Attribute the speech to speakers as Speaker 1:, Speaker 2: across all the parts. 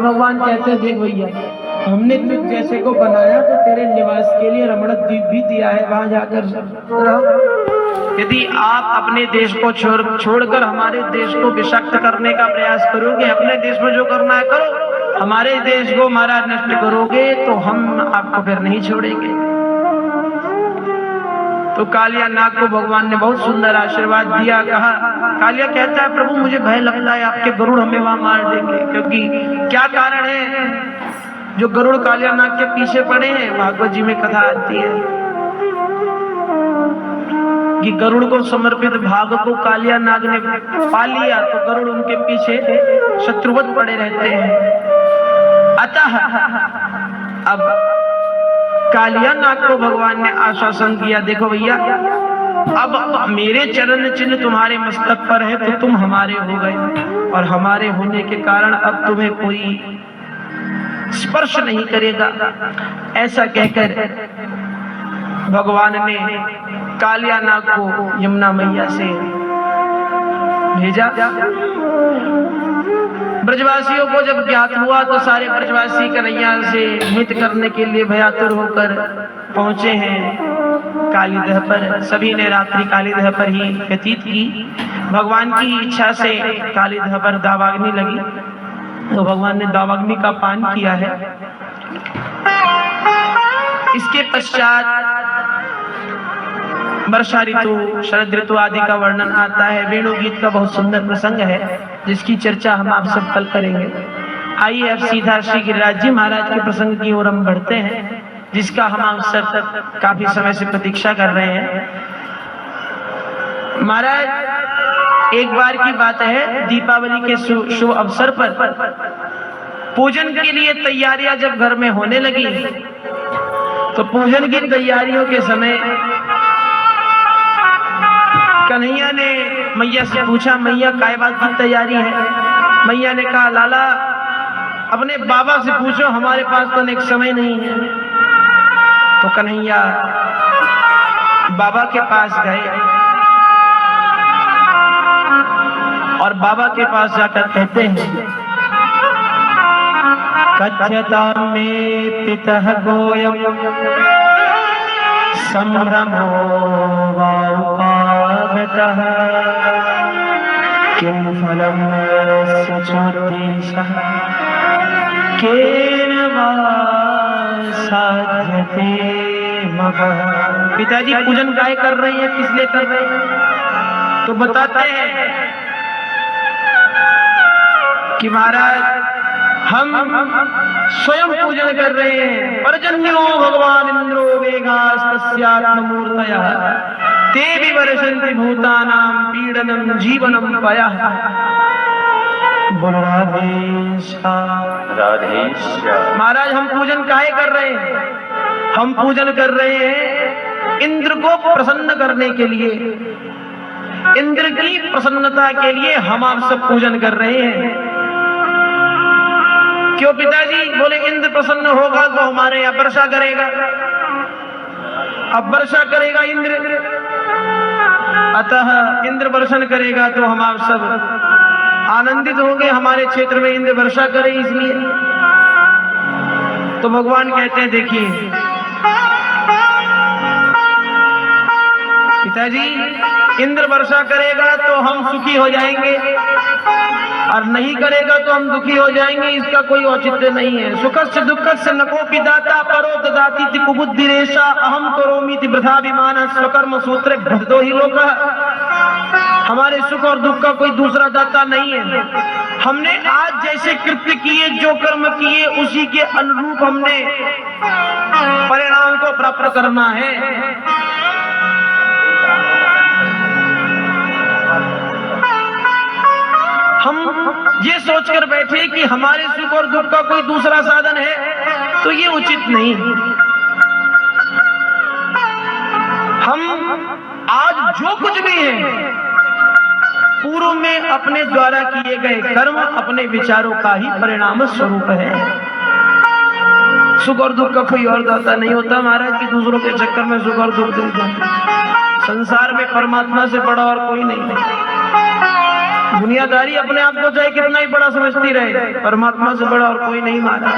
Speaker 1: भगवान कहते हैं देख भैया, हमने तुझ जैसे को बनाया तो तेरे निवास के लिए रमण द्वीप भी दिया है, वहां जाकर रहो। यदि आप अपने देश को छोड़कर हमारे देश को विषक्त करने का प्रयास करोगे, अपने देश में जो करना है करो, हमारे देश को महाराज नष्ट करोगे तो हम आपको फिर नहीं छोड़ेंगे। तो कालिया नाग को भगवान ने बहुत सुंदर आशीर्वाद दिया। कहा, कालिया कहता है प्रभु मुझे भय लगता है आपके गरुड़ हमें वहां मार देंगे, क्योंकि क्या कारण है जो गरुड़ कालिया नाग के पीछे पड़े हैं। भागवत जी में कथा आती है कि गरुड़ को समर्पित भाग को कालिया नाग ने पा लिया तो गरुड़ उनके पीछे शत्रुवत पड़े रहते हैं। अतः अब कालिया नाग को भगवान ने आश्वासन दिया, देखो भैया अब मेरे चरण चिन्ह तुम्हारे मस्तक पर है तो तुम हमारे हो गए, और हमारे होने के कारण अब तुम्हें कोई स्पर्श नहीं करेगा। ऐसा कहकर भगवान ने कालिया नाग को यमुना मैया से भेजा। ब्रजवासियों को जब ज्ञात हुआ तो सारे ब्रजवासी कन्हैया से हित करने के लिए भयातुर होकर पहुंचे हैं कालीदह पर। सभी ने रात्रि कालीदह पर ही व्यतीत की। भगवान की इच्छा से कालीदह पर दावाग्नि लगी तो भगवान ने दावाग्नि का पान किया है। इसके पश्चात वर्षा ऋतु, शरद ऋतु आदि का वर्णन आता है। वेणु गीत का बहुत सुंदर प्रसंग है जिसकी चर्चा हम आप सब कल करेंगे। आइए अब सीधा श्री गिरिराज जी महाराज के प्रसंग की ओर हम बढ़ते हैं, जिसका हम आप सब काफी समय से प्रतीक्षा कर रहे हैं। महाराज एक बार की बात है, दीपावली के शुभ अवसर पर पूजन के लिए तैयारियां जब घर में होने लगी तो पूजन की तैयारियों के समय कन्हैया ने मैया से पूछा, मैया काय बात की तैयारी है। मैया ने कहा, लाला अपने बाबा से पूछो, हमारे पास तो एक समय नहीं है। तो कन्हैया बाबा के पास गए और बाबा के पास जाकर कहते हैं, कथ्यता में पितः गोयम संभ्रमो वाउपागतः किं फलं सचोत्तेजः केन वा साध्यते मगः। पिताजी पूजन काय कर रहे हैं, किस लिए कर रहे हैं? तो बताते हैं कि महाराज हम स्वयं पूजन कर रहे हैं। पर्जन्यो भगवान इंद्रो वेगास्तस्यात्ममूर्तयः ते विवर्षन्ति भूतानां पीडनं जीवनं पयः। महाराज हम पूजन काहे कर रहे हैं? हम पूजन कर रहे हैं इंद्र को प्रसन्न करने के लिए, इंद्र की प्रसन्नता के लिए हम आप सब पूजन कर रहे हैं। क्यों पिताजी? बोले इंद्र प्रसन्न होगा तो हमारे यहाँ वर्षा करेगा। अब वर्षा करेगा इंद्र, अतः इंद्र वर्षण करेगा तो हम आप सब आनंदित होंगे, हमारे क्षेत्र में इंद्र वर्षा करे इसलिए। तो भगवान कहते हैं, देखिए पिताजी इंद्र वर्षा करेगा तो हम सुखी हो जाएंगे और नहीं करेगा तो हम दुखी हो जाएंगे, इसका कोई औचित्य नहीं है। सुखस्य दुःखस्य न कोपि दाता परो ददाति कुबुद्धिरेषा अहम करोमीति वृथाभिमान स्वकर्म सूत्रे भ्रष्टो हि लोकः। हमारे सुख और दुख का कोई दूसरा दाता नहीं है। हमने आज जैसे कृत्य किए, जो कर्म किए, उसी के अनुरूप हमने परिणाम को प्राप्त करना है। हम ये सोचकर बैठे कि हमारे सुख और दुख का कोई दूसरा साधन है तो ये उचित नहीं। हम आज जो कुछ भी है पूर्व में अपने द्वारा किए गए कर्म अपने विचारों का ही परिणाम स्वरूप है। सुख और दुख का कोई और दाता नहीं होता महाराज की दूसरों के चक्कर में सुख और दुख देता। संसार में परमात्मा से बड़ा और कोई नहीं है। दुनियादारी अपने आप को चाहे कितना ही बड़ा समझती रहे, परमात्मा से बड़ा और कोई नहीं माना।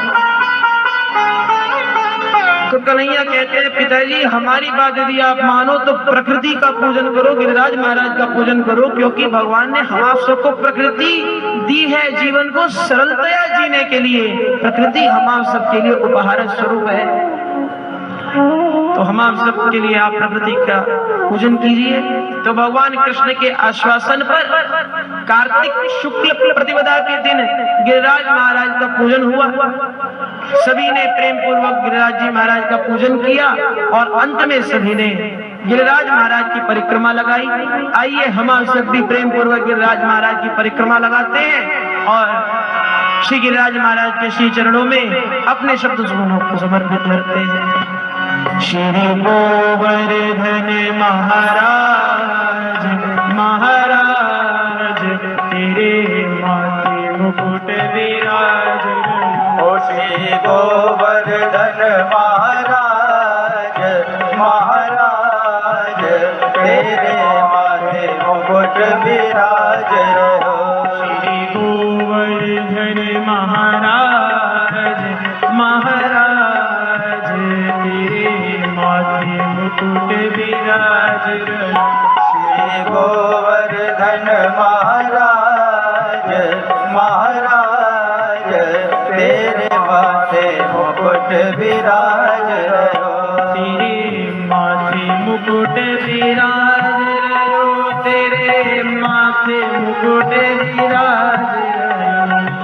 Speaker 1: तो कन्हैया कहते हैं पिताजी हमारी बात यदि आप मानो तो प्रकृति का पूजन करो, गिरिराज महाराज का पूजन करो, क्योंकि भगवान ने हम आप सबको प्रकृति दी है जीवन को सरलतया जीने के लिए। प्रकृति हम आप सबके लिए उपहार स्वरूप है, तो हम आप सबके लिए आप प्रकृति का पूजन कीजिए। तो भगवान कृष्ण के आश्वासन पर कार्तिक शुक्ल प्रतिपदा के दिन गिरिराज महाराज का पूजन हुआ। सभी ने प्रेम पूर्वक गिरिराज जी महाराज का पूजन किया और अंत में सभी ने गिरिराज महाराज की परिक्रमा लगाई। आइए हम आप सब भी प्रेम पूर्वक गिरिराज महाराज की परिक्रमा लगाते हैं और श्री गिरिराज महाराज के श्री चरणों में अपने शब्द सुमनों को समर्पित करते हैं। श्री गोवर्धन महाराज महाराज तेरे माथे मुकुट विराज।
Speaker 2: ओ श्री गोवर्धन महाराज महाराज तेरे माथे मुकुट विराज रहो।
Speaker 1: श्री गोवर्धन महाराज महाराज तेरे माथे मुकुट विराज रहो।
Speaker 2: श्री गोवर्धन महाराज महाराज तेरे माथे मुकुट विराज रहो।
Speaker 1: तेरे माथे मुकुट विराज रहो, तेरे माथे मुकुट विराज रहो।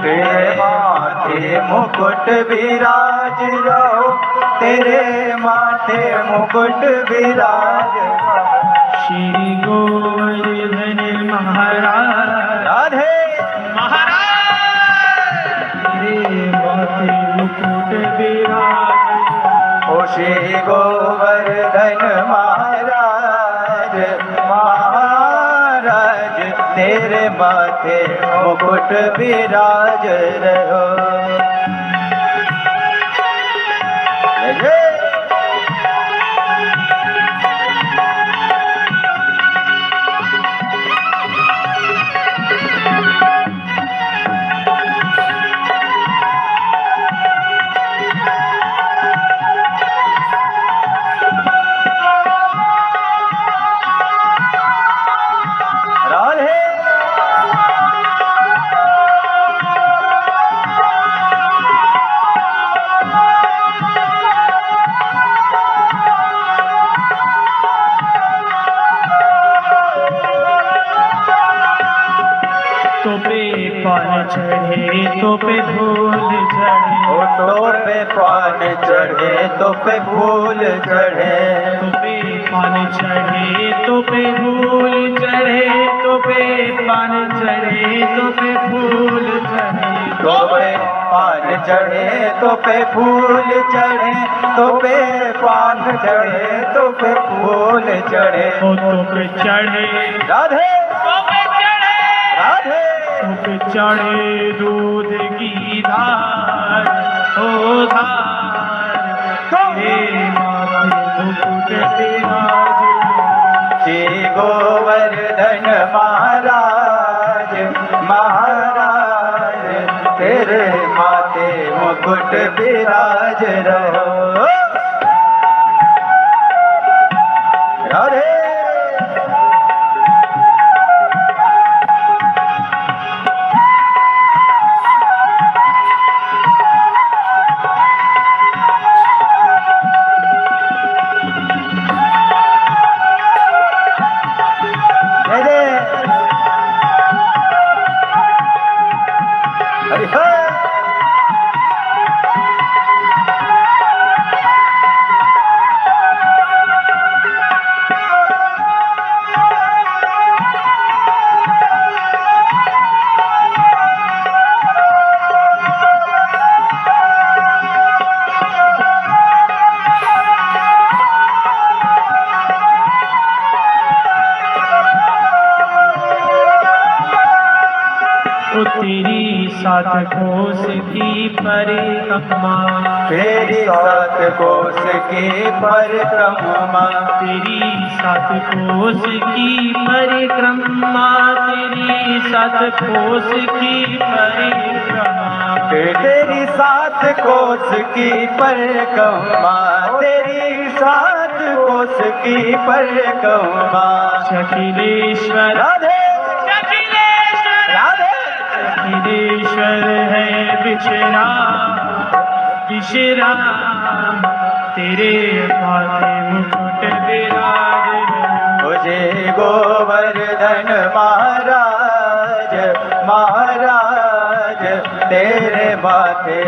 Speaker 2: तेरे माथे मुकुट विराज रहो, तेरे माथे मुकुट विराज रहो।
Speaker 1: श्री गोवर्धन महाराज
Speaker 2: राधे
Speaker 1: महाराज तेरे माथे मुकुट विराज।
Speaker 2: ओ श्री गोवर्धन महाराज महाराज तेरे माथे मुकुट विराज रहो।
Speaker 1: चढ़े तो पे फूल चढ़े,
Speaker 2: तो पे पान चढ़े तो पे फूल चढ़े।
Speaker 1: तो पे पान चढ़े तो पे फूल चढ़े, तो पे पान चढ़े तो पे फूल चढ़े।
Speaker 2: तो पे पान चढ़े तो पे फूल चढ़े, तो पे पान चढ़े तो पे फूल चढ़े।
Speaker 1: तो पे चढ़े
Speaker 2: राधे
Speaker 1: तो पे चढ़े
Speaker 2: राधे
Speaker 1: तो पे चढ़े दूध की धार, ओ धार तेरे माथे मुकुट विराज।
Speaker 2: श्री गोवर्धन महाराज महाराज तेरे माथे मुकुट विराज रहो। राधे
Speaker 1: तेरी सात कोस की परिक्रमा,
Speaker 2: तेरी सात कोस की परिक्रमा,
Speaker 1: तेरी सात कोस की परिक्रमा, तेरी सात कोस की परिक्रमा,
Speaker 2: तेरी सात कोस की परिक्रमा, तेरी सात कोस की परिक्रमा।
Speaker 1: शकिलेश्वर
Speaker 2: राधे
Speaker 1: शकिलेश्वर
Speaker 2: राधे
Speaker 1: शकिलेश्वर है विश्राम, विश्राम तेरे माथे मुकुट विराज।
Speaker 2: मुझे गोवर्धन महाराज, महाराज तेरे माथे